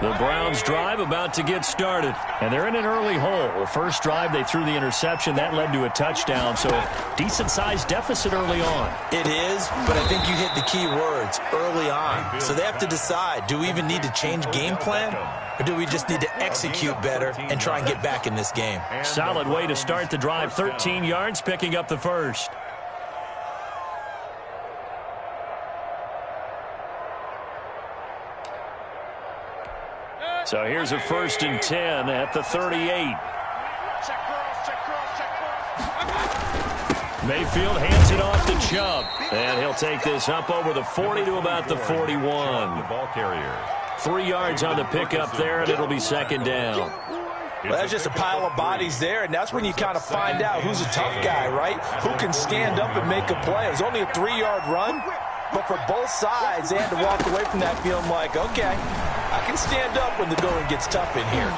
The Browns drive about to get started, and they're in an early hole. The first drive, they threw the interception. That led to a touchdown, so decent-sized deficit early on. It is, but I think you hit the key words, early on. So they have to decide, do we even need to change game plan, or do we just need to execute better and try and get back in this game? Solid way to start the drive, 13 yards, picking up the first. So here's a 1st and 10 at the 38. Mayfield hands it off to Chubb. And he'll take this up over the 40 to about the 41. 3 yards on the pickup there, and it'll be 2nd down. Well, that's just a pile of bodies there, and that's when you kind of find out who's a tough guy, right? Who can stand up and make a play. It was only a 3-yard run, but for both sides, they had to walk away from that feeling like, okay, I can stand up when the going gets tough in here.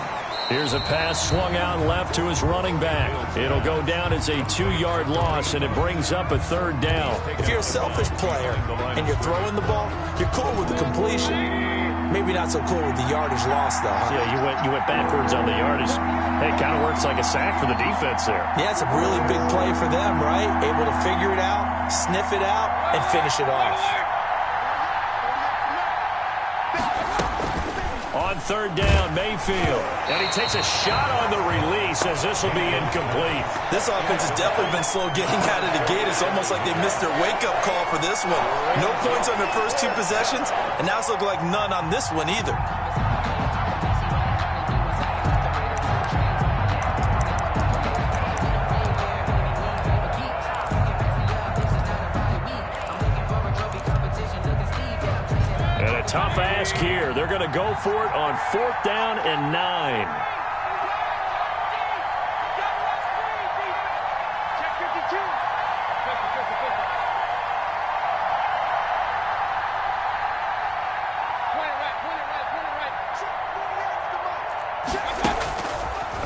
Here's a pass swung out left to his running back. It'll go down as a 2-yard loss, and it brings up a 3rd down. If you're a selfish player and you're throwing the ball, you're cool with the completion. Maybe not so cool with the yardage loss, though. Huh? Yeah, you went backwards on the yardage. Hey, it kind of works like a sack for the defense there. Yeah, it's a really big play for them, right? Able to figure it out, sniff it out, and finish it off. On 3rd down, Mayfield. And he takes a shot on the release as this will be incomplete. This offense has definitely been slow getting out of the gate. It's almost like they missed their wake-up call for this one. No points on their first 2 possessions, and now it's looking like none on this one either. Tough ask here. They're going to go for it on 4th down and 9.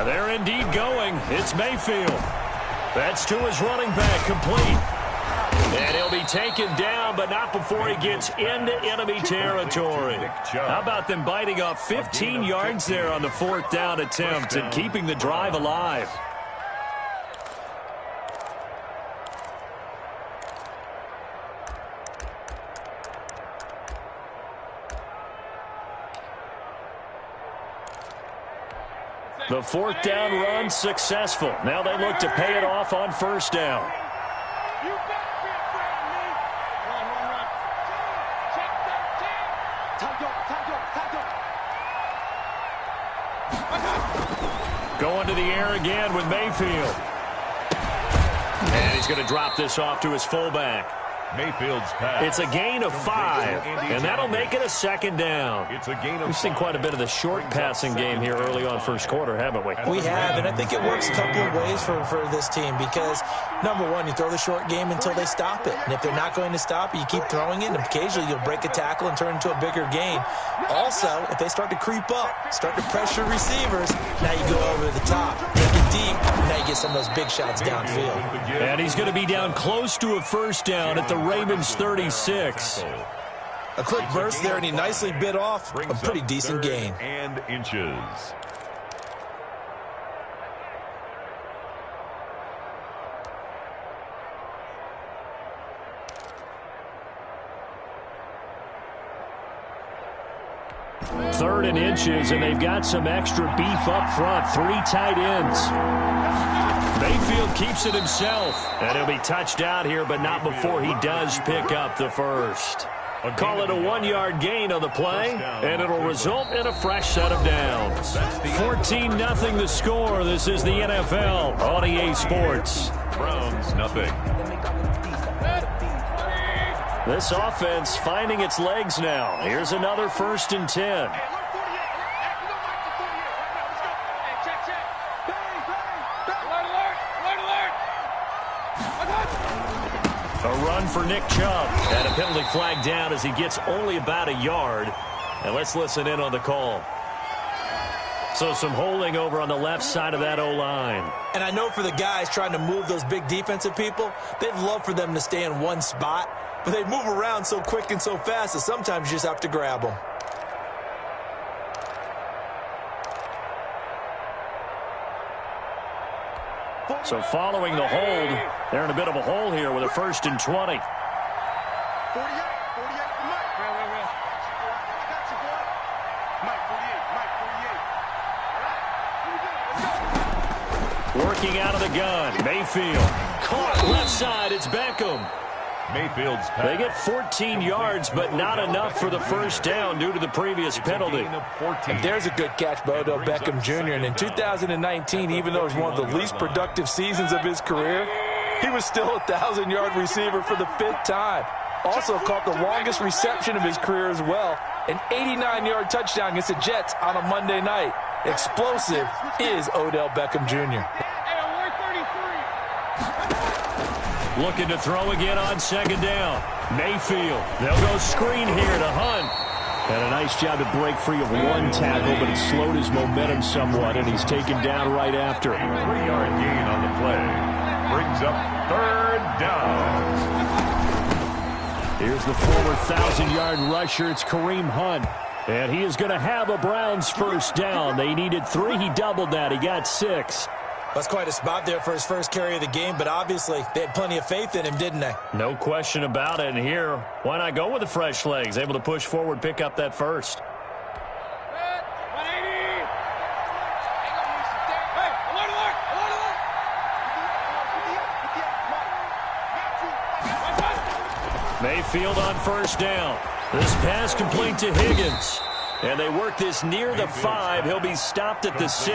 They're indeed going. It's Mayfield. That's to his running back, complete. And he'll be taken down, but not before he gets into enemy territory. How about them biting off 15 yards there on the 4th down attempt and keeping the drive alive? The 4th down run successful. Now they look to pay it off on 1st down. Going to the air again with Mayfield. And he's going to drop this off to his fullback. Mayfield's pass. It's a gain of 5, and that'll make it a 2nd down. It's a gain of We've seen quite a bit of the short passing game here early on first quarter, haven't we? We have, and I think it works a couple of ways for this team because, number one, you throw the short game until they stop it. And if they're not going to stop it, you keep throwing it, and occasionally you'll break a tackle and turn into a bigger gain. Also, if they start to creep up, start to pressure receivers, now you go over the top, make it deep, and now you get some of those big shots downfield. And he's going to be down close to a 1st down at the Ravens 36. A quick burst there, and he nicely bit off a pretty decent gain. And inches. Third and inches, and they've got some extra beef up front. 3 tight ends. Mayfield keeps it himself, and he'll be touched out here, but not before he does pick up the first. Call it a 1-yard gain on the play, and it'll result in a fresh set of downs. 14-0 the score. This is the NFL on EA Sports. Browns, nothing. This offense finding its legs now. Here's another 1st and 10. A run for Nick Chubb. And a penalty flag down as he gets only about a yard. And let's listen in on the call. So some holding over on the left side of that O-line. And I know for the guys trying to move those big defensive people, they'd love for them to stay in one spot. But they move around so quick and so fast that sometimes you just have to grab them. So following the hold, they're in a bit of a hole here with a 1st and 20. Working out of the gun. Mayfield. Caught left side. It's Beckham. Mayfield's pass. They get 14 yards, but not enough for the first down due to the previous penalty. And there's a good catch by Odell Beckham Jr. And in 2019, even though it was one of the least productive seasons of his career, he was still a 1,000-yard receiver for the 5th time. Also caught the longest reception of his career as well, an 89-yard touchdown against the Jets on a Monday night. Explosive is Odell Beckham Jr. Looking to throw again on 2nd down. Mayfield. They'll go screen here to Hunt. And a nice job to break free of one tackle, but it slowed his momentum somewhat, and he's taken down right after. 3-yard gain on the play. Brings up 3rd down. Here's the former 1,000-yard rusher. It's Kareem Hunt. And he is going to have a Browns first down. They needed 3. He doubled that. He got 6. That's quite a spot there for his first carry of the game, but obviously they had plenty of faith in him, didn't they? No question about it. And here, why not go with the fresh legs? Able to push forward, pick up that first. Mayfield on 1st down. This pass complete to Higgins. And they work this near the 5. He'll be stopped at the 6.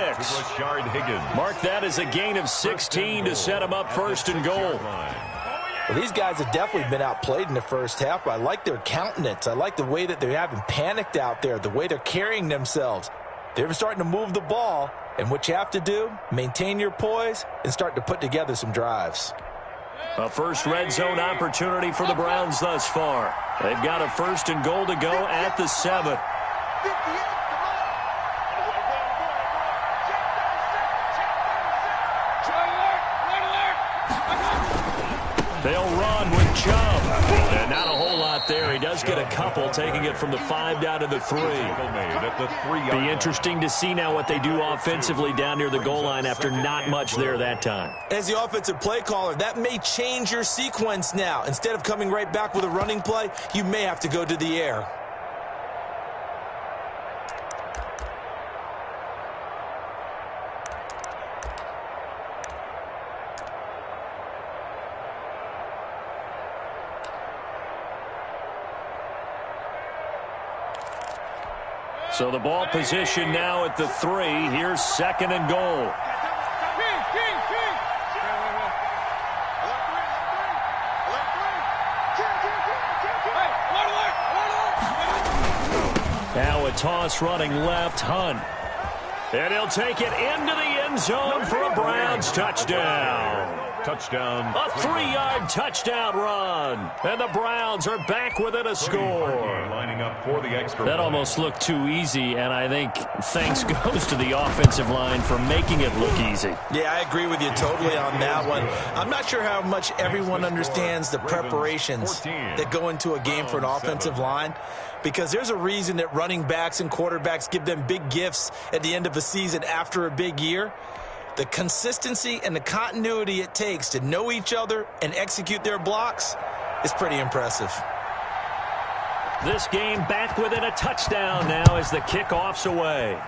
Mark that as a gain of 16 to set him up 1st and goal. Well, these guys have definitely been outplayed in the first half, but I like their countenance. I like the way that they're having panicked out there, the way they're carrying themselves. They're starting to move the ball, and what you have to do, maintain your poise and start to put together some drives. A first red zone opportunity for the Browns thus far. They've got a 1st and goal to go at the 7. They'll run with Chubb. And not a whole lot there. He does get a couple, taking it from the 5 down to the 3. Be interesting to see now what they do offensively down near the goal line after not much there that time. As the offensive play caller, that may change your sequence now. Instead of coming right back with a running play, you may have to go to the air. So the ball position now at the 3. Here's 2nd and goal. Now a toss running left, Hunt. And he'll take it into the end zone for a Browns touchdown. Touchdown. A 3-yard touchdown run. And the Browns are back within a score. Lining up for the extra. That almost looked too easy, and I think thanks goes to the offensive line for making it look easy. Yeah, I agree with you totally on that one. I'm not sure how much everyone understands the preparations that go into a game for an offensive line, because there's a reason that running backs and quarterbacks give them big gifts at the end of a season after a big year. The consistency and the continuity it takes to know each other and execute their blocks is pretty impressive. This game back within a touchdown now as the kickoff's away.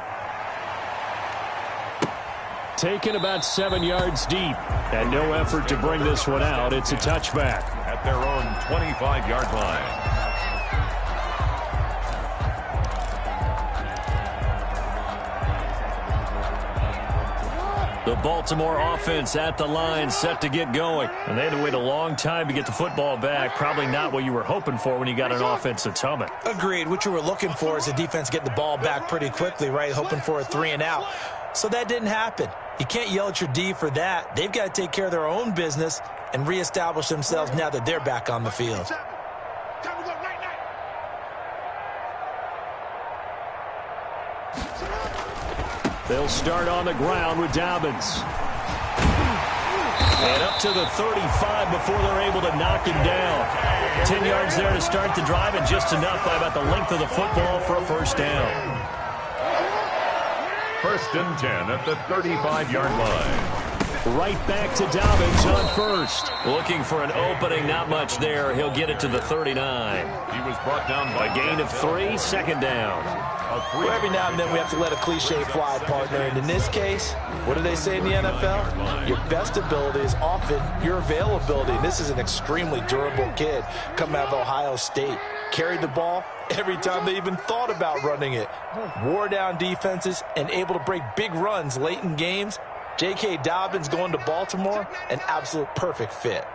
Taken about 7 yards deep, and no effort to bring this one out. It's a touchback. At their own 25-yard line. The Baltimore offense at the line, set to get going. And they had to wait a long time to get the football back. Probably not what you were hoping for when you got an offense that's humming. Agreed. What you were looking for is the defense get the ball back pretty quickly, right? Hoping for a 3 and out. So that didn't happen. You can't yell at your D for that. They've got to take care of their own business and reestablish themselves now that they're back on the field. They'll start on the ground with Dobbins. And up to the 35 before they're able to knock him down. 10 yards there to start the drive, and just enough by about the length of the football for a first down. 1st and 10 at the 35-yard line. Right back to Dobbins on first. Looking for an opening, not much there. He'll get it to the 39. He was brought down by a gain of 3, second down. Well, every now and then we have to let a cliche fly, partner. And in this case, what do they say in the NFL? Your best ability is often your availability. And this is an extremely durable kid coming out of Ohio State. Carried the ball every time they even thought about running it. Wore down defenses and able to break big runs late in games. J.K. Dobbins going to Baltimore, an absolute perfect fit.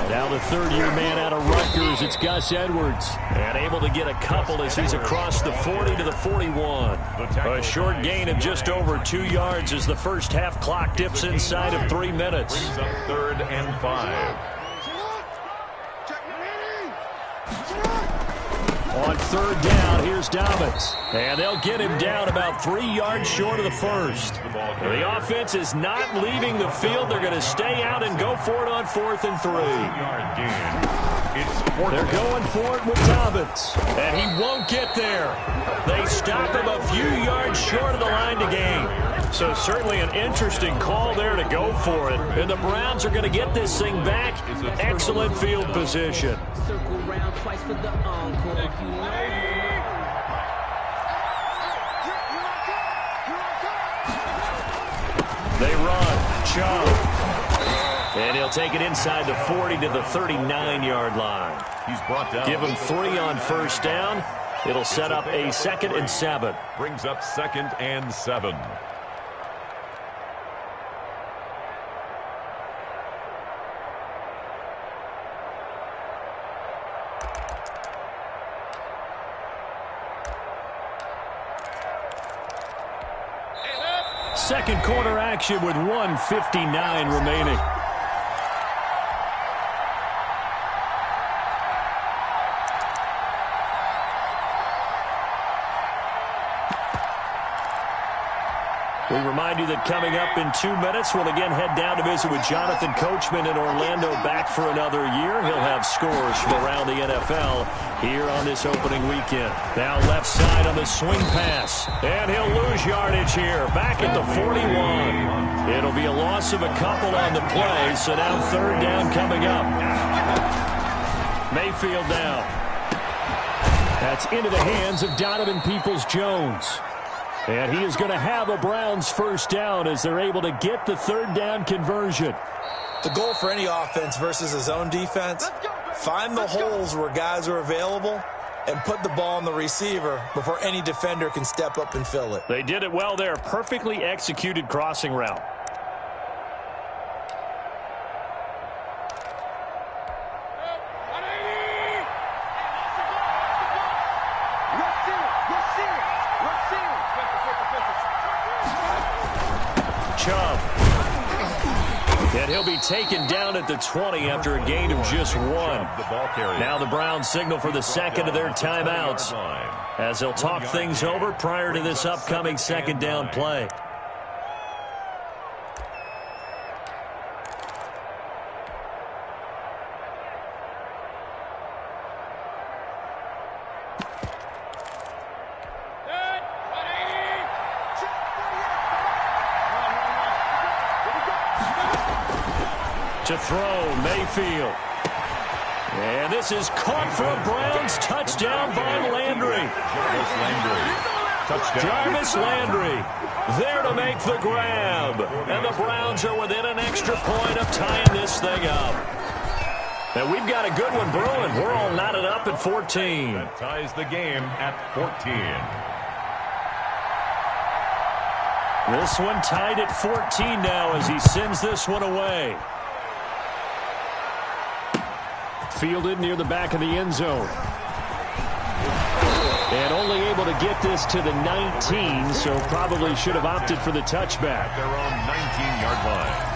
Now the third-year man out of Rutgers, it's Gus Edwards. And able to get a couple as he's across the 40 to the 41. A short gain of just over 2 yards as the first half clock dips inside of 3 minutes. Brings up 3rd and 5. On 3rd down, here's Dobbins. And they'll get him down about 3 yards short of the first. The offense is not leaving the field. They're going to stay out and go for it on 4th and 3. They're going for it with Dobbins. And he won't get there. They stop him a few yards short of the line to gain. So certainly an interesting call there to go for it. And the Browns are going to get this thing back. Excellent field position. Circle round twice for the encore. They run. Chubb. And he'll take it inside the 40 to the 39-yard line. He's brought down. Give him 3 on first down. It'll set up a 2nd and 7. Brings up 2nd and 7. Second quarter action with 1:59 remaining. We remind you that coming up in 2 minutes, we'll again head down to visit with Jonathan Coachman in Orlando, back for another year. He'll have scores from around the NFL here on this opening weekend. Now left side on the swing pass, and he'll lose yardage here, back at the 41. It'll be a loss of a couple on the play, so now 3rd down coming up. Mayfield down. That's into the hands of Donovan Peoples-Jones. And he is going to have a Browns first down as they're able to get the 3rd down conversion. The goal for any offense versus a zone defense, find the holes where guys are available and put the ball on the receiver before any defender can step up and fill it. They did it well there. Perfectly executed crossing route. Chubb. And he'll be taken down at the 20 after a gain of just 1. Now the Browns signal for the second of their timeouts as they'll talk things over prior to this upcoming 2nd down play. To throw, Mayfield. And this is caught for a Browns touchdown by Landry. Jarvis Landry there to make the grab. And the Browns are within an extra point of tying this thing up. And we've got a good one brewing. We're all knotted up at 14. That ties the game at 14. This one tied at 14 now as he sends this one away. Fielded near the back of the end zone. And only able to get this to the 19, so probably should have opted for the touchback. At their own 19-yard line.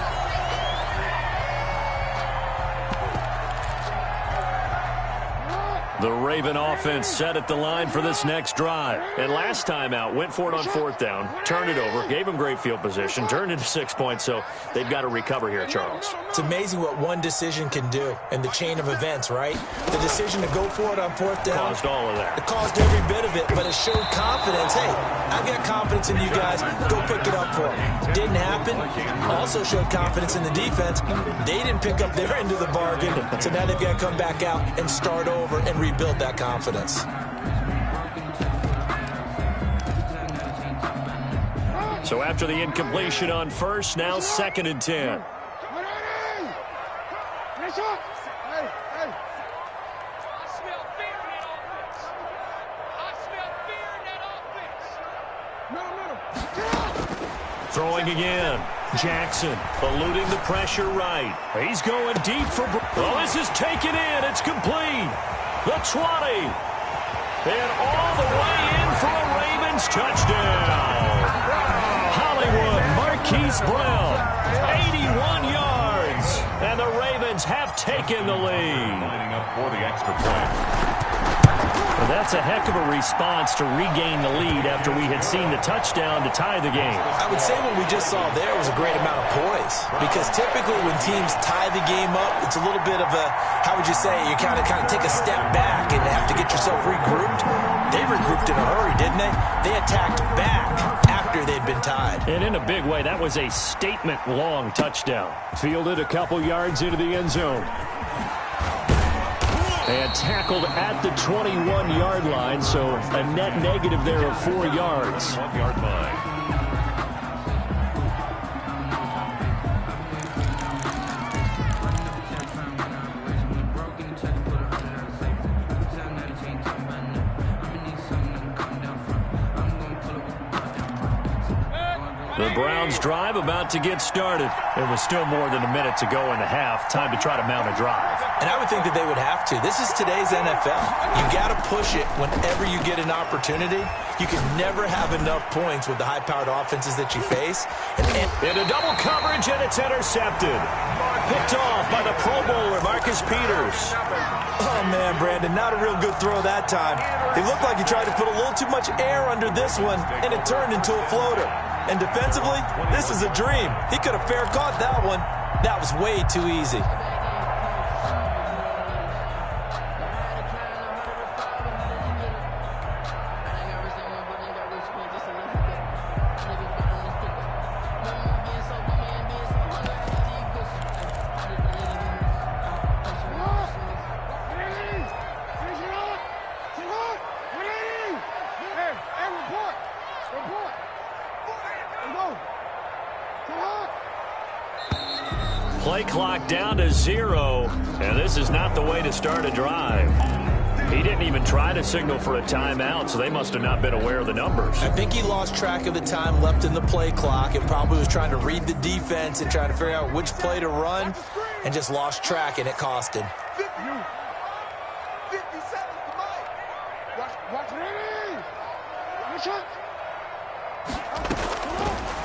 The Raven offense set at the line for this next drive. And last time out, went for it on 4th down, turned it over, gave them great field position, turned into 6 points, so they've got to recover here, Charles. It's amazing what one decision can do in the chain of events, right? The decision to go for it on 4th down. Caused all of that. It caused every bit of it, but it showed confidence. Hey, I've got confidence in you guys. Go pick it up for me. Didn't happen. Also showed confidence in the defense. They didn't pick up their end of the bargain, so now they've got to come back out and start over and rebuild that confidence. So after the incompletion on 1st, now 2nd and 10. Throwing again. Jackson eluding the pressure right. He's going deep for... Oh, this is taken in. It's complete. The 20. And all the way in for a Ravens touchdown. Hollywood Marquise Brown, 81 yards. And the Ravens have taken the lead. Lining up for the extra point. Well, that's a heck of a response to regain the lead after we had seen the touchdown to tie the game. I would say what we just saw there was a great amount of poise, because typically when teams tie the game up, it's a little bit of a, how would you say, you kind of take a step back and have to get yourself regrouped. They regrouped in a hurry, didn't they? They attacked back after they'd been tied. And in a big way, that was a statement-long touchdown. Fielded a couple yards into the end zone. And tackled at the 21-yard line, so a net negative there of 4 yards. 1-yard line. The Browns drive about to get started. There was still more than a minute to go in the half. Time to try to mount a drive. And I would think that they would have to. This is today's NFL. You got to push it whenever you get an opportunity. You can never have enough points with the high-powered offenses that you face. And into double coverage, and it's intercepted. Picked off by the Pro Bowler, Marcus Peters. oh, man, Brandon, not a real good throw that time. It looked like he tried to put a little too much air under this one, and it turned into a floater. And defensively, this is a dream. He could have fair caught that one. That was way too easy. Play clock down to 0, and this is not the way to start a drive. He didn't even try to signal for a timeout, so they must have not been aware of the numbers. I think he lost track of the time left in the play clock and probably was trying to read the defense and trying to figure out which play to run, and just lost track, and it cost him.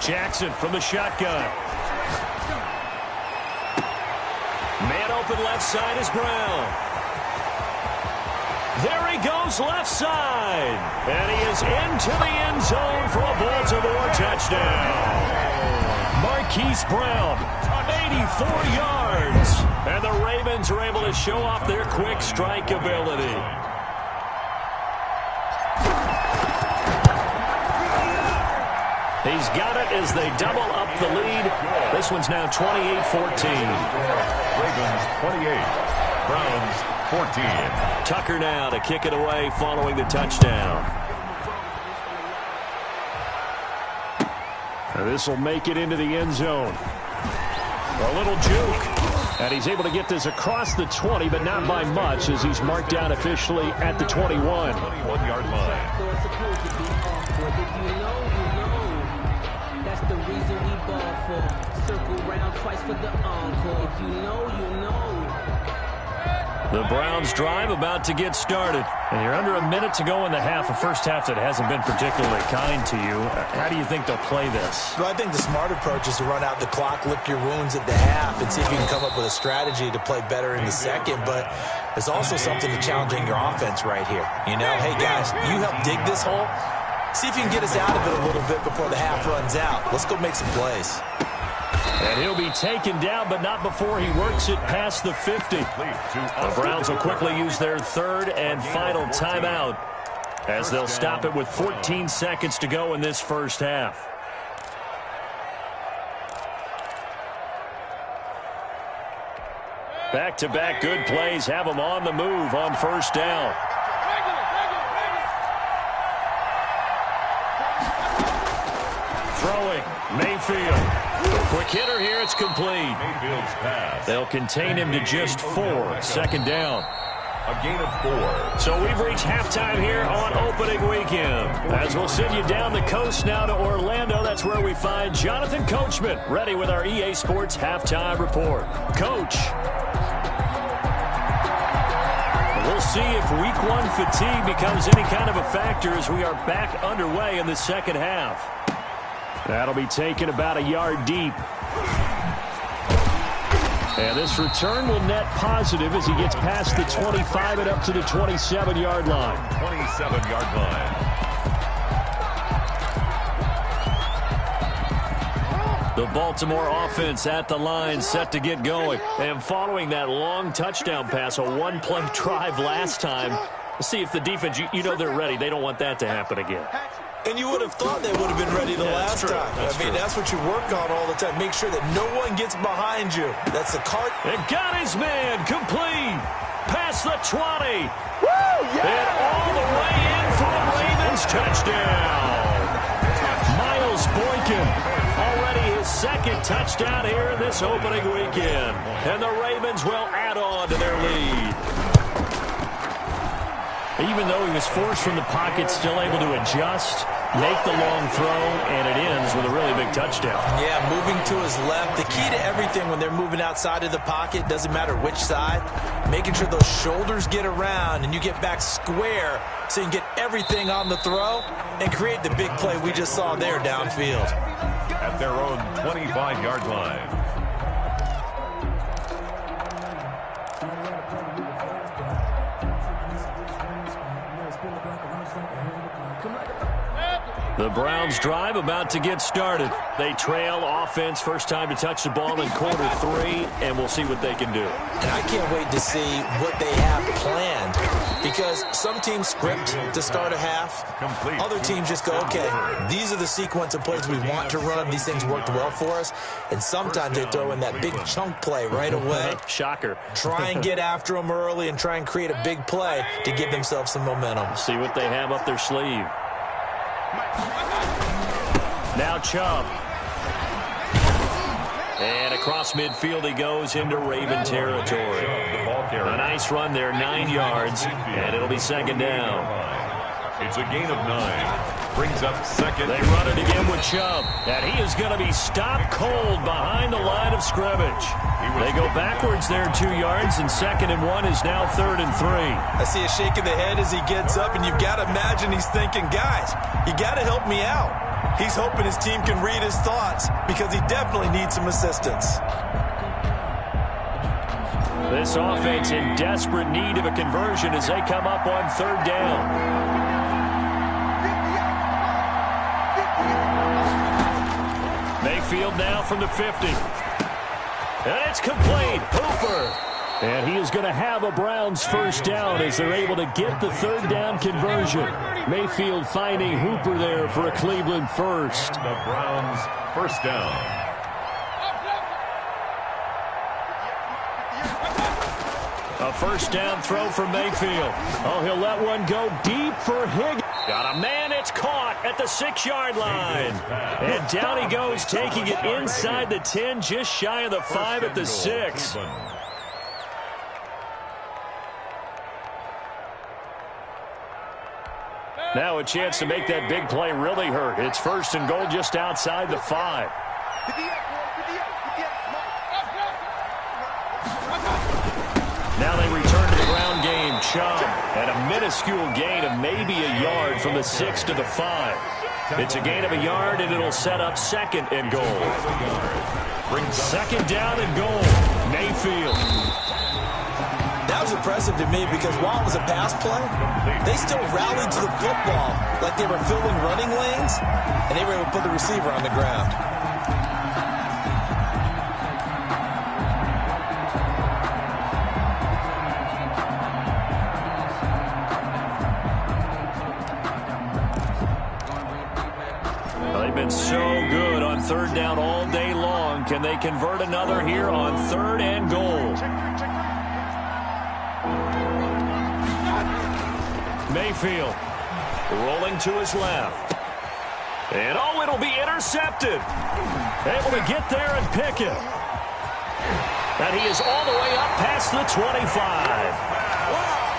Jackson from the shotgun. Man open left side is Brown. There he goes left side. And he is into the end zone for a Baltimore touchdown. Marquise Brown, 84 yards. And the Ravens are able to show off their quick strike ability. He's got it as they double up the lead. This one's now 28-14. Ravens 28, Browns 14. Tucker now to kick it away following the touchdown. And this will make it into the end zone. A little juke. And he's able to get this across the 20, but not by much, as he's marked down officially at the 21. 21-yard line. That's the reason we ball for. Circle round twice for the encore. If you know, you know. The Browns drive about to get started. And you're under a minute to go in the half, a first half that hasn't been particularly kind to you. How do you think they'll play this? Well, I think the smart approach is to run out the clock, lick your wounds at the half, and see if you can come up with a strategy to play better in the second. But there's also something to challenging your offense right here. You know, hey, guys, you help dig this hole. See if you can get us out of it a little bit before the half runs out. Let's go make some plays. And he'll be taken down, but not before he works it past the 50. The Browns will quickly use their third and final timeout as they'll stop it with 14 seconds to go in this first half. Back-to-back good plays have them on the move on first down. Throwing, Mayfield. Quick hitter here, it's complete. Mayfield's pass. They'll contain him to just 4. Second down. A gain of 4. So we've reached halftime here on opening weekend. As we'll send you down the coast now to Orlando, that's where we find Jonathan Coachman, ready with our EA Sports halftime report. Coach. We'll see if week 1 fatigue becomes any kind of a factor as we are back underway in the second half. That'll be taken about a yard deep. And this return will net positive as he gets past the 25 and up to the 27-yard line. 27-yard line. The Baltimore offense at the line, set to get going. And following that long touchdown pass, a one-play drive last time, let's see if the defense, you know they're ready. They don't want that to happen again. And you would have thought they would have been ready the last time. That's what you work on all the time. Make sure that no one gets behind you. That's the cart. And got his man complete. Past the 20. Woo, yeah! And all the way in for the Ravens touchdown. Miles Boykin, already his second touchdown here in this opening weekend. And the Ravens will add on to their lead. Even though he was forced from the pocket, still able to adjust, make the long throw, and it ends with a really big touchdown. Yeah, moving to his left. The key to everything when they're moving outside of the pocket, doesn't matter which side, making sure those shoulders get around and you get back square so you can get everything on the throw and create the big play we just saw there downfield. At their own 25-yard line. The Browns drive about to get started. They trail offense, first time to touch the ball in quarter 3, and we'll see what they can do. And I can't wait to see what they have planned, because some teams script to start a half. Other teams just go, okay, these are the sequence of plays we want to run. These things worked well for us. And sometimes they throw in that big chunk play right away. Shocker. Try and get after them early and try and create a big play to give themselves some momentum. See what they have up their sleeve. Now Chubb. And across midfield he goes into Raven territory. A nice run there, 9 yards, and it'll be second down. It's a gain of 9. Brings up second. They run it again with Chubb, and he is going to be stopped cold behind the line of scrimmage. They go backwards there 2 yards, and 2nd and 1 is now 3rd and 3. I see a shake of the head as he gets up, and you've got to imagine he's thinking, guys, you got to help me out. He's hoping his team can read his thoughts because he definitely needs some assistance. This offense in desperate need of a conversion as they come up on 3rd down. Mayfield now from the 50. And it's complete. Hooper. And he is going to have a Browns first down as they're able to get the 3rd down conversion. Mayfield finding Hooper there for a Cleveland first. The Browns first down. A first down throw from Mayfield. Oh, he'll let one go deep for Higgins. Got a man, it's caught at the 6-yard line. And down he goes, taking it inside the 10, just shy of the 5 at the 6. Now a chance to make that big play really hurt. It's 1st and goal just outside the 5. Now they return to the Chum. And a minuscule gain of maybe a yard from the 6 to the 5. It's a gain of a yard, and it'll set up 2nd and goal. 2nd down and goal. Mayfield. That was impressive to me because while it was a pass play, they still rallied to the football like they were filling running lanes, and they were able to put the receiver on the ground. They've been so good on 3rd down all day long. Can they convert another here on 3rd and goal? Mayfield rolling to his left. And, oh, it'll be intercepted. Able to get there and pick it. And he is all the way up past the 25.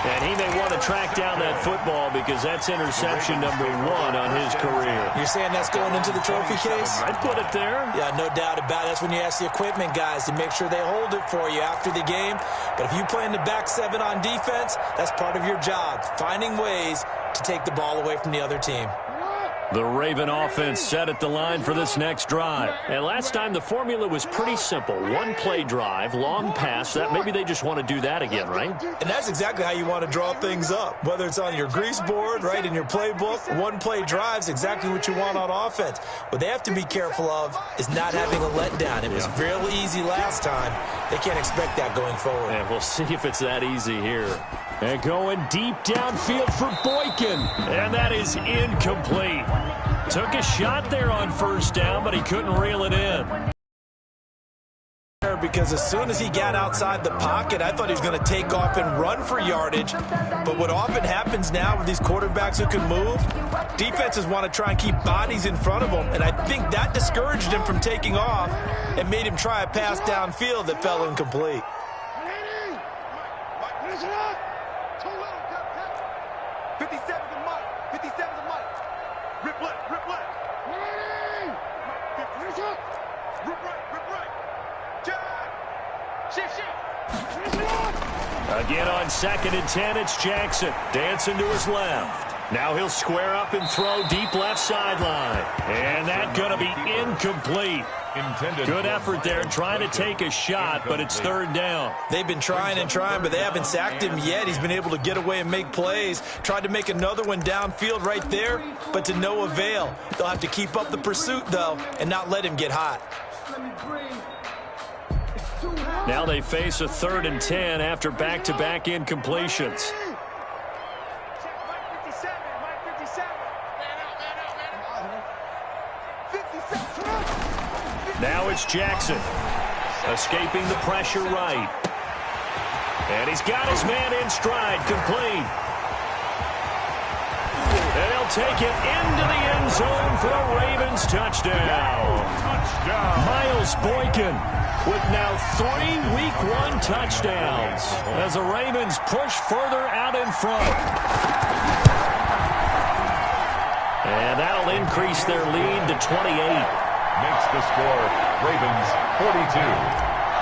And he may want to track down that football because that's interception number 1 on his career. You're saying that's going into the trophy case? I'd put it there. Yeah, no doubt about it. That's when you ask the equipment guys to make sure they hold it for you after the game. But if you play in the back 7 on defense, that's part of your job, finding ways to take the ball away from the other team. The Raven offense set at the line for this next drive. And last time the formula was pretty simple. 1-play drive, long pass. That maybe they just want to do that again, right? And that's exactly how you want to draw things up. Whether it's on your grease board, right, in your playbook, 1-play drive's exactly what you want on offense. What they have to be careful of is not having a letdown. It was real easy last time. They can't expect that going forward. And we'll see if it's that easy here. And going deep downfield for Boykin. And that is incomplete. Took a shot there on 1st down, but he couldn't reel it in. Because as soon as he got outside the pocket, I thought he was going to take off and run for yardage. But what often happens now with these quarterbacks who can move, defenses want to try and keep bodies in front of them. And I think that discouraged him from taking off and made him try a pass downfield that fell incomplete. 57's a Mike. 57's a Mike. Rip left, rip left. Rip right, rip right. Jack. Shift. Again on 2nd and 10, it's Jackson. Dancing to his left. Now he'll square up and throw deep left sideline. And that's going to be incomplete. Good effort there, trying to take a shot, but it's 3rd down. They've been trying and trying, but they haven't sacked him yet. He's been able to get away and make plays. Tried to make another one downfield right there, but to no avail. They'll have to keep up the pursuit, though, and not let him get hot. Now they face a 3rd and 10 after back-to-back incompletions. Now it's Jackson, escaping the pressure right. And he's got his man in stride, complete. And he'll take it into the end zone for a Ravens touchdown. Miles Boykin with now 3 Week 1 touchdowns as the Ravens push further out in front. And that'll increase their lead to 28. Makes the score Ravens 42,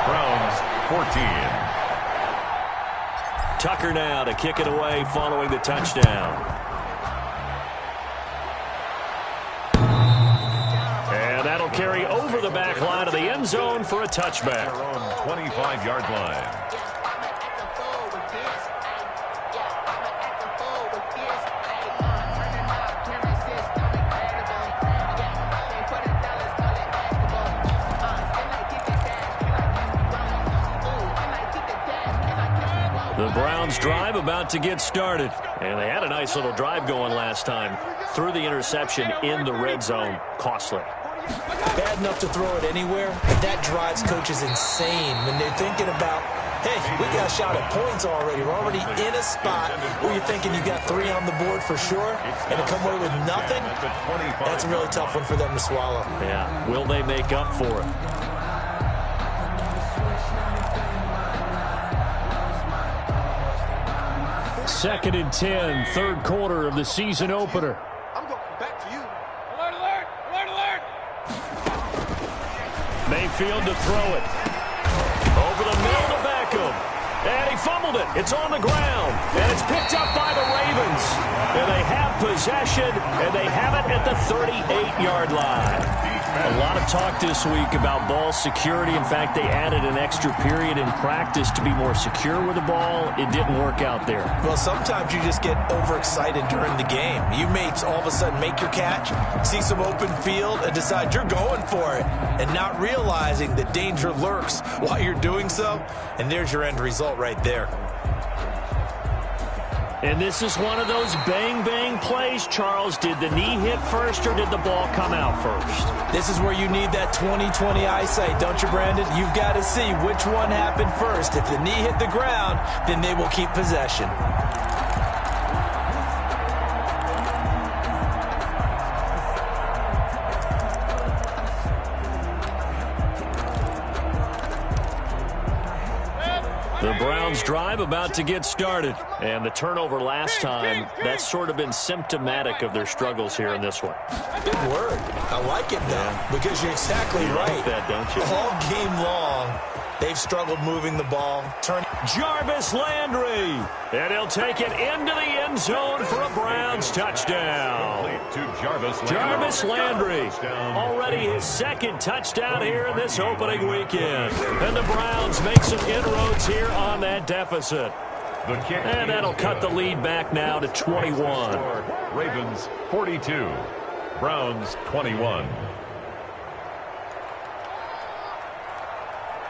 Browns 14. Tucker now to kick it away following the touchdown. And that'll carry over the back line of the end zone for a touchback. Their own 25-yard line. The Browns drive about to get started. And they had a nice little drive going last time. Threw the interception in the red zone. Costly. Bad enough to throw it anywhere, but that drives coaches insane when they're thinking about, hey, we got a shot at points already. We're already in a spot where you're thinking you got 3 on the board for sure, and to come away with nothing, that's a really tough one for them to swallow. Yeah, will they make up for it? Second and 10, 3rd quarter of the season opener. I'm going back to you. Alert, alert, alert, alert. Mayfield to throw it. Over the middle to Beckham. And he fumbled it. It's on the ground. And it's picked up by the Ravens. And they have possession, and they have it at the 38-yard line. A lot of talk this week about ball security. In fact, they added an extra period in practice to be more secure with the ball. It didn't work out there. Well, sometimes you just get overexcited during the game. You may all of a sudden make your catch, see some open field, and decide you're going for it, and not realizing the danger lurks while you're doing so. And there's your end result right there. And this is one of those bang-bang plays, Charles. Did the knee hit first or did the ball come out first? This is where you need that 20/20 eyesight, don't you, Brandon? You've got to see which one happened first. If the knee hit the ground, then they will keep possession. The Browns drive about to get started. And the turnover last time, that's sort of been symptomatic of their struggles here in this one. Good word. I like it, though, because you're exactly right. Like that, don't you? All game long, they've struggled moving the ball. Jarvis Landry. And he'll take it into the end zone for a Browns touchdown. Jarvis Landry. Already his second touchdown here in this opening weekend. And the Browns make some inroads here on that deficit. And that'll cut the lead back now to 21. Ravens 42. Browns 21.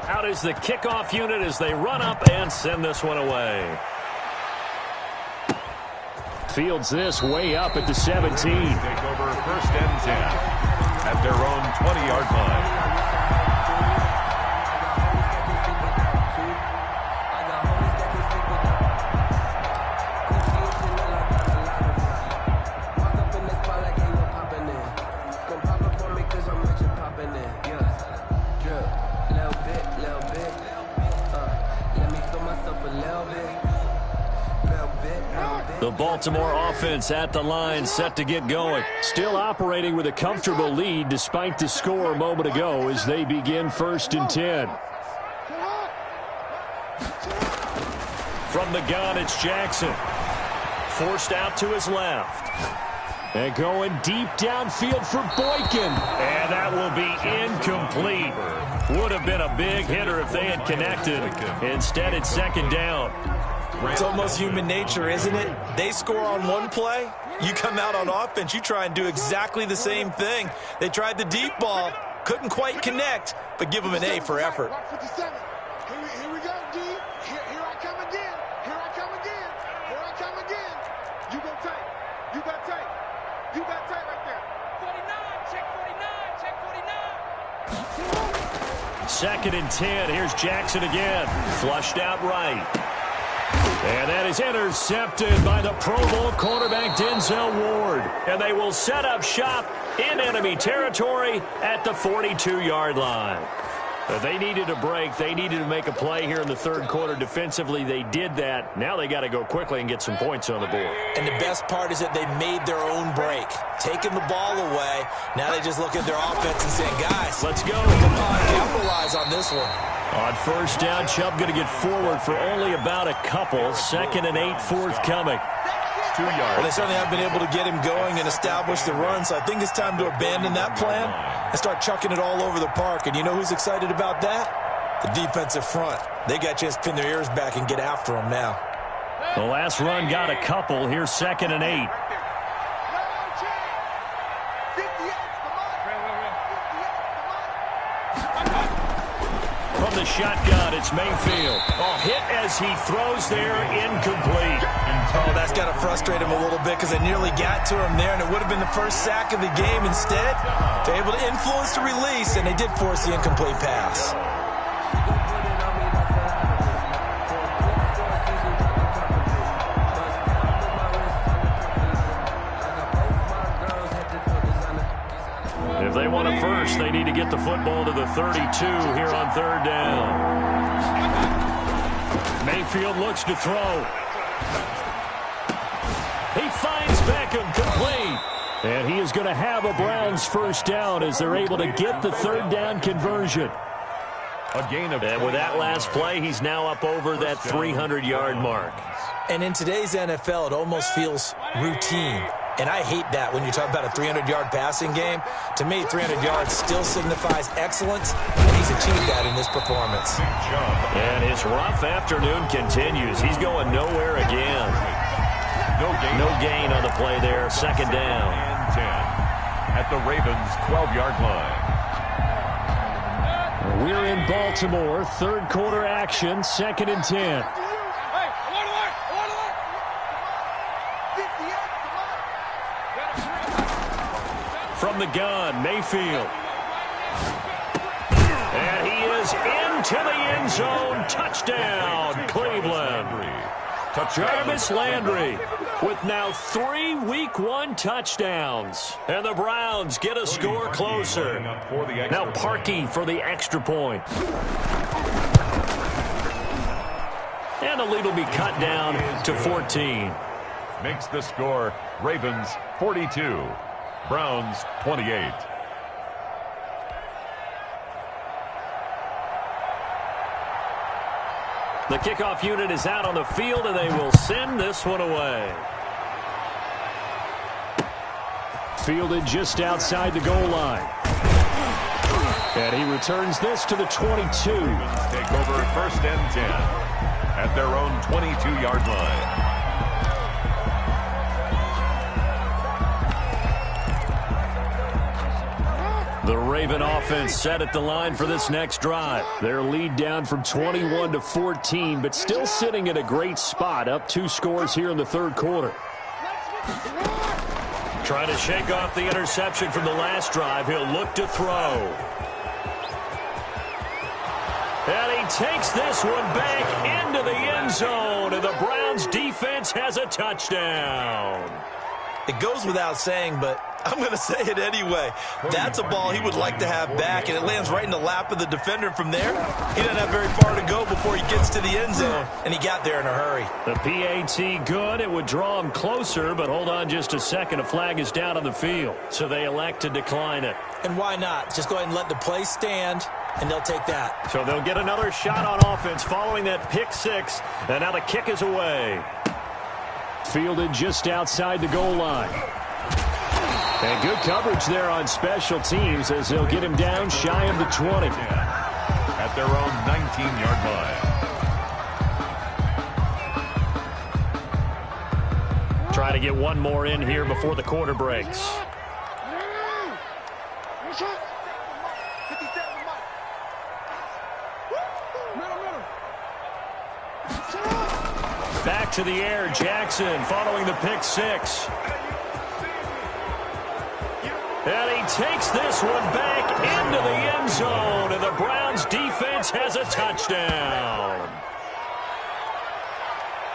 Out is the kickoff unit as they run up and send this one away. Fields this way up at the 17. Take over first and 10 at their own 20-yard line. The Baltimore offense at the line, set to get going. Still operating with a comfortable lead despite the score a moment ago as they begin 1st and 10. From the gun, it's Jackson. Forced out to his left. And going deep downfield for Boykin. And that will be incomplete. Would have been a big hitter if they had connected. Instead, it's 2nd down. It's almost human nature, isn't it? They score on one play, you come out on offense, you try and do exactly the same thing. They tried the deep ball, couldn't quite connect, but give them an A for effort. Here we go, D. Here I come again. Here I come again. Here I come again. You go tight. You got tight. You got tight right there. 49. Check 49. Check 49. 2nd and 10. Here's Jackson again. Flushed out right. And that is intercepted by the Pro Bowl cornerback Denzel Ward. And they will set up shop in enemy territory at the 42-yard line. They needed a break. They needed to make a play here in the 3rd quarter defensively. They did that. Now they got to go quickly and get some points on the board. And the best part is that they made their own break. Taking the ball away. Now they just look at their offense and saying, guys, let's go. Come on, capitalize on this one. On 1st down, Chubb going to get forward for only about a couple. 2nd and 8 forthcoming. 2 yards. Well, they certainly have been able to get him going and establish the run, so I think it's time to abandon that plan and start chucking it all over the park. And you know who's excited about that? The defensive front. They got a chance to pin their ears back and get after him now. The last run got a couple. Here's 2nd and 8. From the shotgun, it's Mayfield. Oh, hit as he throws there, incomplete. Oh, that's got to frustrate him a little bit because they nearly got to him there, and it would have been the first sack of the game. Instead, they're able to influence the release, and they did force the incomplete pass. If they want a first, they need to get the football to the 32 here on 3rd down. Mayfield looks to throw. He finds Beckham complete. And he is going to have a Browns 1st down as they're able to get the 3rd down conversion. A gain of And with that last play, he's now up over that 300-yard mark. And in today's NFL, it almost feels routine. And I hate that when you talk about a 300-yard passing game. To me, 300 yards still signifies excellence, and he's achieved that in this performance. And his rough afternoon continues. He's going nowhere again. No gain on the play there. Second down. And 10 at the Ravens' 12-yard line. We're in Baltimore. Third quarter action. Second and 10. From the gun, Mayfield. And he is into the end zone. Touchdown, Cleveland. Jarvis Landry with now 3 Week 1 touchdowns. And the Browns get a score closer. Now Parkey for the extra point. And the lead will be cut down to 14. Makes the score Ravens 42. Browns 28. The kickoff unit is out on the field, and they will send this one away. Fielded just outside the goal line. And he returns this to the 22. Take over first and 10 at their own 22-yard line. The Raven offense set at the line for this next drive. Their lead down from 21 to 14, but still sitting at a great spot, up 2 scores here in the third quarter. Trying to shake off the interception from the last drive. He'll look to throw. And he takes this one back into the end zone, and the Browns defense has a touchdown. It goes without saying, but I'm going to say it anyway. That's a ball he would like to have back, and it lands right in the lap of the defender from there. He doesn't have very far to go before he gets to the end zone, and he got there in a hurry. The PAT good. It would draw him closer, but hold on just a second. A flag is down on the field, so they elect to decline it. And why not? Just go ahead and let the play stand, and they'll take that. So they'll get another shot on offense following that pick six, and now the kick is away. Fielded just outside the goal line. And good coverage there on special teams as they'll get him down shy of the 20. At their own 19-yard line. Try to get one more in here before the quarter breaks. Back to the air, Jackson following the pick six. And he takes this one back into the end zone, and the Browns defense has a touchdown.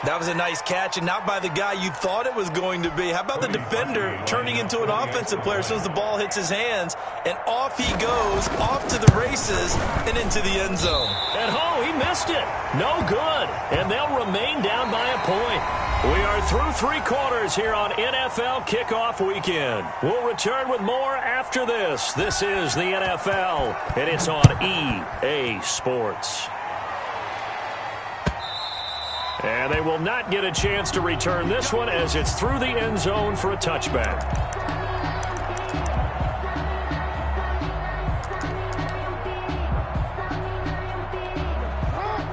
That was a nice catch, and not by the guy you thought it was going to be. How about the defender turning into an offensive player as soon as the ball hits his hands, and off he goes, off to the races, and into the end zone. And he missed it. No good. And they'll remain down by a point. We are through 3 quarters here on NFL Kickoff Weekend. We'll return with more after this. This is the NFL, and it's on EA Sports. And they will not get a chance to return this one as it's through the end zone for a touchback.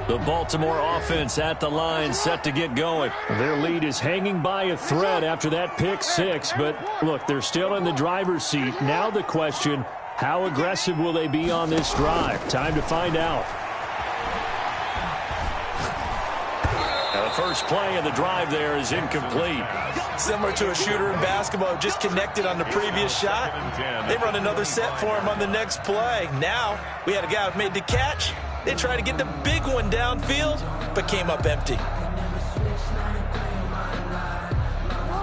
The Baltimore offense at the line, set to get going. Their lead is hanging by a thread after that pick six, but look, they're still in the driver's seat. Now the question, how aggressive will they be on this drive? Time to find out. Now the first play of the drive there is incomplete. Similar to a shooter in basketball, just connected on the previous shot. They run another set for him on the next play. Now we had a guy who made the catch. They tried to get the big one downfield, but came up empty.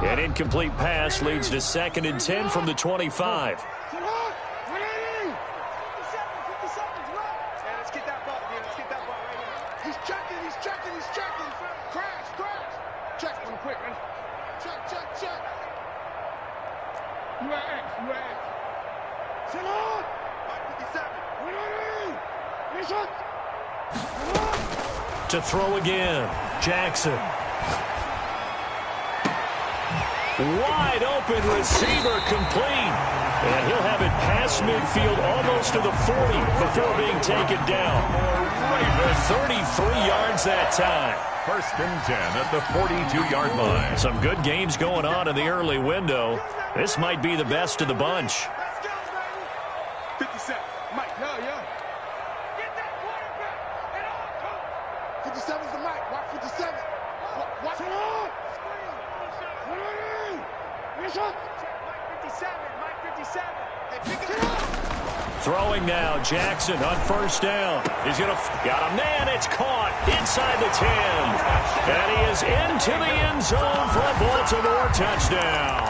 An incomplete pass leads to 2nd and 10 from the 25. He's checking. Crash. Check real quick, man. Check. You are X. Sit on. 57. Ready. Shot. To throw again, Jackson. Wide open receiver complete. And he'll have it past midfield almost to the 40 before being taken down. 33 yards that time. First and 10 at the 42-yard line. Some good games going on in the early window. This might be the best of the bunch. 57. Mike, yeah. Get that quarterback and all 57's the Mike. Watch 57. Watch it on. Mike 57. Mike 57. Hey, pick it up. Throwing now, Jackson on first down. He's going to got him, man. It's caught inside the 10. And he is into the end zone for a Baltimore touchdown.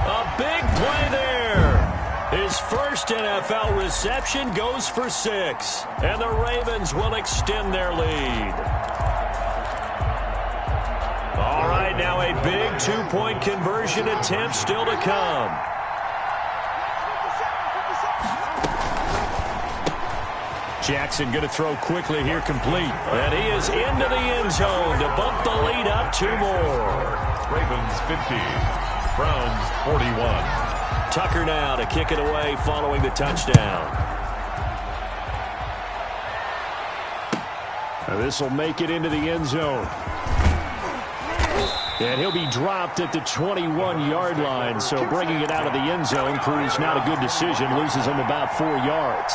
A big play there. His first NFL reception goes for 6. And the Ravens will extend their lead. All right, now a big 2-point conversion attempt still to come. Jackson going to throw quickly here, complete. And he is into the end zone to bump the lead up 2 more. Ravens 50, Browns 41. Tucker now to kick it away following the touchdown. This will make it into the end zone. And he'll be dropped at the 21-yard line, so bringing it out of the end zone proves not a good decision, loses him about 4 yards.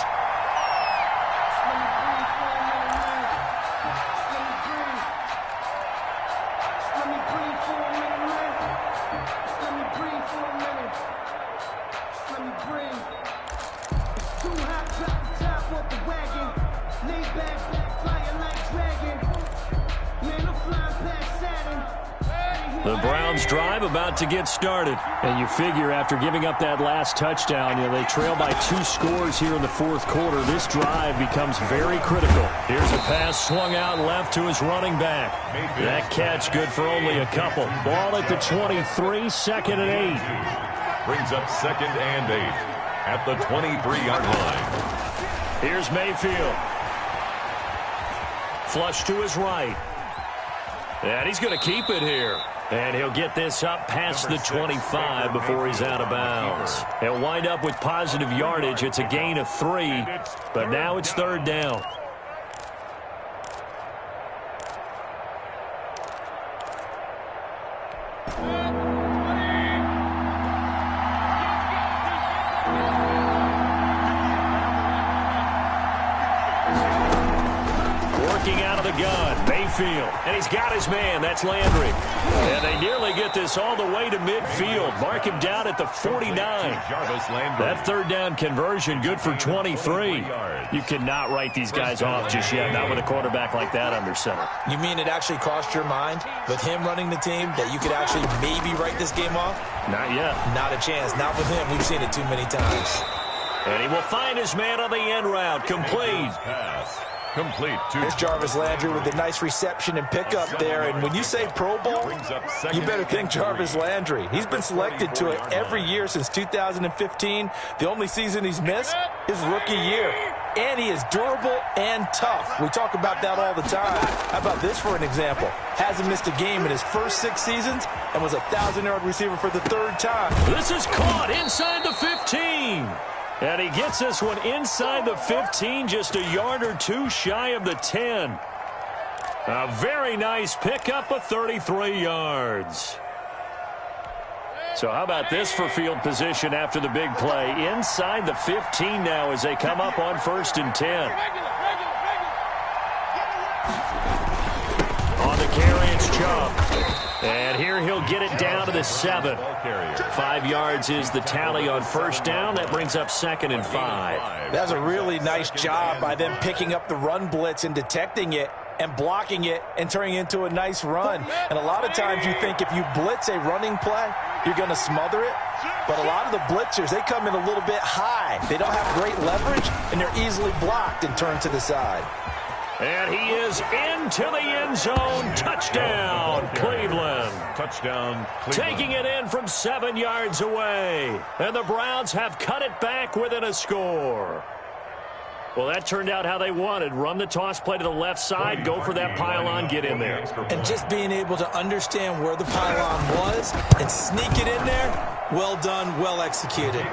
The Browns drive about to get started. And you figure after giving up that last touchdown, they trail by 2 scores here in the 4th quarter. This drive becomes very critical. Here's a pass swung out left to his running back. That catch good for only a couple. Ball at the 23, 2nd and 8. Brings up 2nd and 8 at the 23-yard line. Here's Mayfield. Flush to his right. And he's going to keep it here. And he'll get this up past the 25 before he's out of bounds. He'll wind up with positive yardage. It's a gain of 3, but now it's 3rd down. Working out of the gun, Mayfield, and he's got his man. That's Landry. And they nearly get this all the way to midfield. Mark him down at the 49. That 3rd down conversion good for 23. You cannot write these guys off just yet, not with a quarterback like that under center. You mean it actually crossed your mind with him running the team that you could actually maybe write this game off? Not yet. Not a chance. Not with him. We've seen it too many times. And he will find his man on the end route. Complete. Complete. Here's Jarvis Landry with a nice reception and pickup there. And when you say Pro Bowl, you better think Jarvis Landry. He's been selected to it every year since 2015. The only season he's missed is rookie year. And he is durable and tough. We talk about that all the time. How about this for an example? Hasn't missed a game in his first 6 seasons and was a 1,000-yard receiver for the 3rd time. This is caught inside the 15. And he gets this one inside the 15, just a yard or 2 shy of the 10. A very nice pickup of 33 yards. So how about this for field position after the big play? Inside the 15 now as they come up on 1st and 10. On the carry, it's Chubb. And here he'll get it down to the 7. 5 yards is the tally on 1st down. That brings up 2nd and 5. That's a really nice job by them picking up the run blitz and detecting it and blocking it and turning it into a nice run. And a lot of times you think if you blitz a running play, you're going to smother it. But a lot of the blitzers, they come in a little bit high. They don't have great leverage, and they're easily blocked and turned to the side. And he is into the end zone. Touchdown, Cleveland. Touchdown, Cleveland. Taking it in from 7 yards away. And the Browns have cut it back within a score. Well, that turned out how they wanted. Run the toss play to the left side, go for that pylon, get in there. And just being able to understand where the pylon was and sneak it in there, well done, well executed.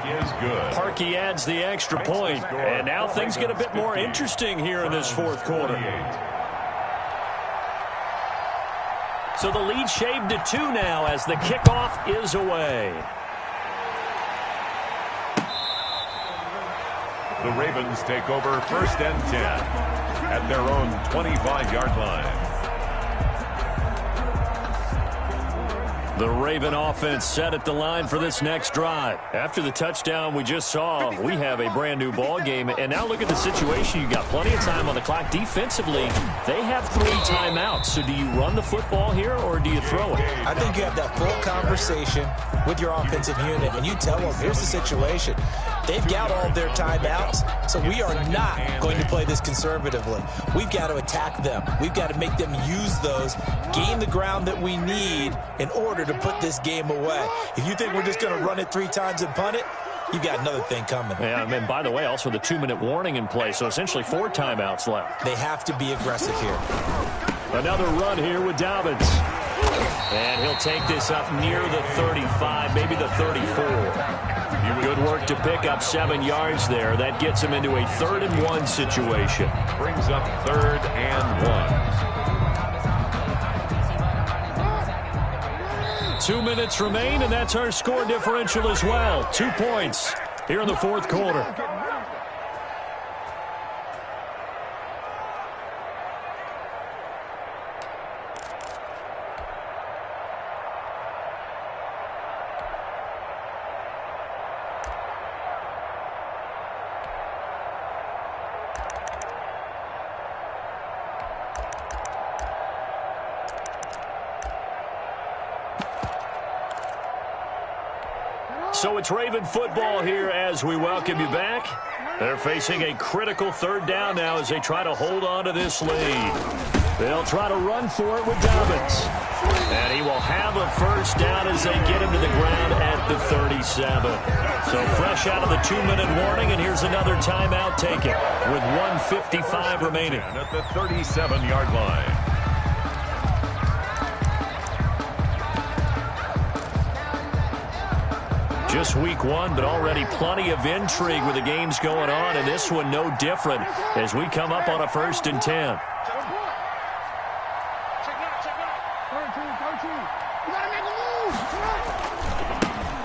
Parkey adds the extra point, and now things get a bit more interesting here in this fourth quarter. So the lead shaved to 2 now as the kickoff is away. The Ravens take over 1st and 10 at their own 25-yard line. The Raven offense set at the line for this next drive. After the touchdown we just saw, we have a brand new ball game. And now look at the situation. You got plenty of time on the clock. Defensively, they have 3 timeouts. So do you run the football here or do you throw it? I think you have that full conversation with your offensive unit, and you tell them, here's the situation. They've got all of their timeouts, so we are not going to play this conservatively. We've got to attack them. We've got to make them use those, gain the ground that we need in order to put this game away. If you think we're just going to run it 3 times and punt it, you got another thing coming. Yeah, and by the way, also the 2-minute warning in play, so essentially 4 timeouts left. They have to be aggressive here. Another run here with Dobbins. And he'll take this up near the 35, maybe the 34. Good work to pick up 7 yards there. That gets him into a 3rd and 1 situation. Brings up 3rd and 1. 2 minutes remain, and that's our score differential as well. 2 points here in the fourth quarter. So it's Raven football here as we welcome you back. They're facing a critical 3rd down now as they try to hold on to this lead. They'll try to run for it with Dobbins. And he will have a 1st down as they get him to the ground at the 37. So fresh out of the 2-minute warning, and here's another timeout taken with 1:55 remaining. At the 37-yard line. Just week 1, but already plenty of intrigue with the games going on, and this one no different as we come up on a 1st and 10.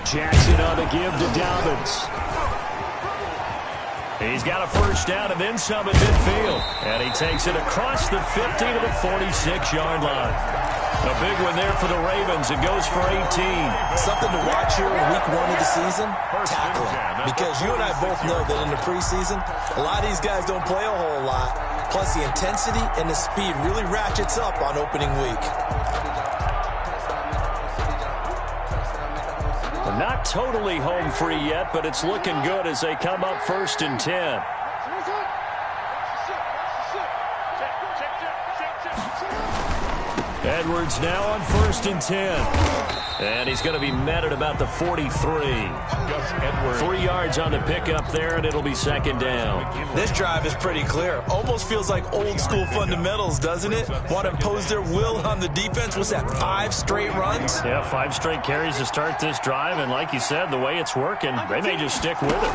Jackson on the give to Dobbins. He's got a 1st down and then some at midfield, and he takes it across the 50 to the 46-yard line. A big one there for the Ravens. It goes for 18. Something to watch here in week 1 of the season, tackling. Because you and I both know that in the preseason, a lot of these guys don't play a whole lot. Plus the intensity and the speed really ratchets up on opening week. Well, not totally home free yet, but it's looking good as they come up 1st and 10. Edwards now on 1st and 10. And he's going to be met at about the 43. 3 yards on the pickup there, and it'll be 2nd down. This drive is pretty clear. Almost feels like old school fundamentals, doesn't it? Want to impose their will on the defense. What's that, 5 straight runs? Yeah, 5 straight carries to start this drive, and like you said, the way it's working, they may just stick with it.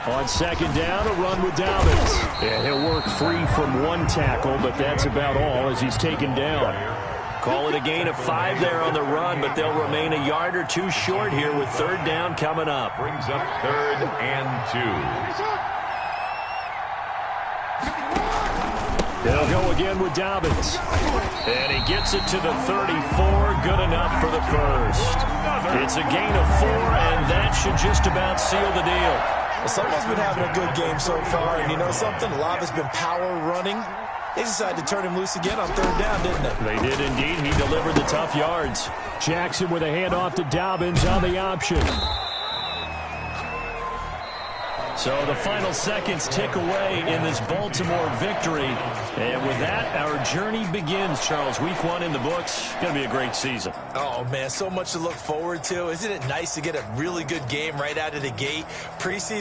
On 2nd down, a run with Dobbins. Yeah, he'll work free from 1 tackle, but that's about all as he's taken down. Call it a gain of 5 there on the run, but they'll remain a yard or 2 short here with 3rd down coming up. Brings up 3rd and 2. They'll go again with Dobbins. And he gets it to the 34. Good enough for the 1st. It's a gain of 4, and that should just about seal the deal. Well, someone's been having a good game so far, and you know something? A lot has been power running. They decided to turn him loose again on 3rd down, didn't they? They did indeed. He delivered the tough yards. Jackson with a handoff to Dobbins on the option. So the final seconds tick away in this Baltimore victory. And with that, our journey begins, Charles. Week 1 in the books. Going to be a great season. Oh, man, so much to look forward to. Isn't it nice to get a really good game right out of the gate? Preseason.